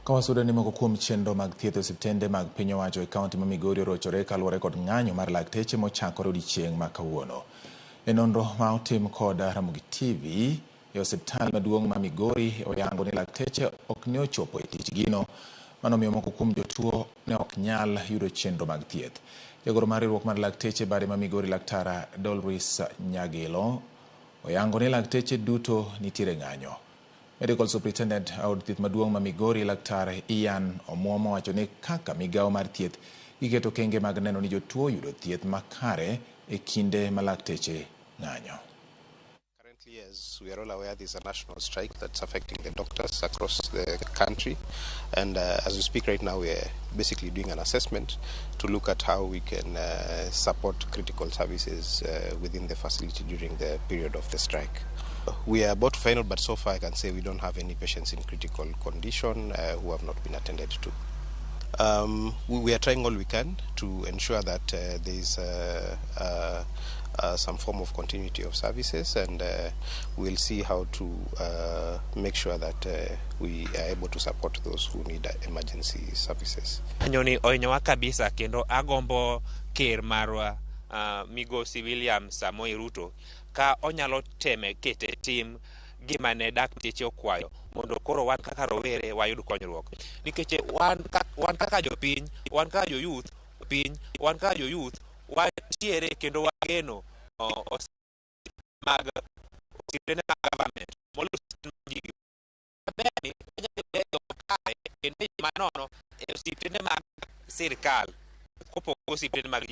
Kawasudo ni moko kuom chenro mag thieth osiptende mag piny owacho e kaonti ma Migori orochore kaluwore kod ng'anyo mar lakteche mochakore odiechieng' ma kawuono. E nonro ma otim kod Ramogi TV e osiptal maduong' ma Migori oyango ni lakteche ok ne ochopo e tich gino, manomiyo moko kuom jotuo ne ok nyal yudo chenro mag thieth. Jagoro mar riwruok mar lakteche bade ma Migori Laktar Dolris Nyagilo oyango ni lakteche duto nitiere ng'anyo. Medical Superintendent od thieth maduong' ma Migori Laktar Ian Omuomo wacho ni kaka migawo mar thieth iketo kenge mag neno ni jotuo yudo thieth makare e kinde ma lakteche ng'anyo. Currently, as we are all aware, there's a national strike that's affecting the doctors across the country, and as we speak right now, we're basically doing an assessment to look at how we can support critical services within the facility during the period of the strike. We are about to final, but so far I can say we don't have any patients in critical condition who have not been attended to. We are trying all we can to ensure that there is some form of continuity of services, and we'll see how to make sure that we are able to support those who need emergency services. Nyoni oinyowa kabisa kendo agombo ker marwa Migosi William Samoei Ruto ka onyalo teme kete tim gima ne dakteche okwayo mondo koro wan kaka rowere wayud konyruok, nikech wan kaka jopiny, wan kaka jo-youth piny, wan kaka jo-youth wantiere kendo wageno mag osiptende mag government kendo manono e osiptende mag sirikal kopogore osiptende mag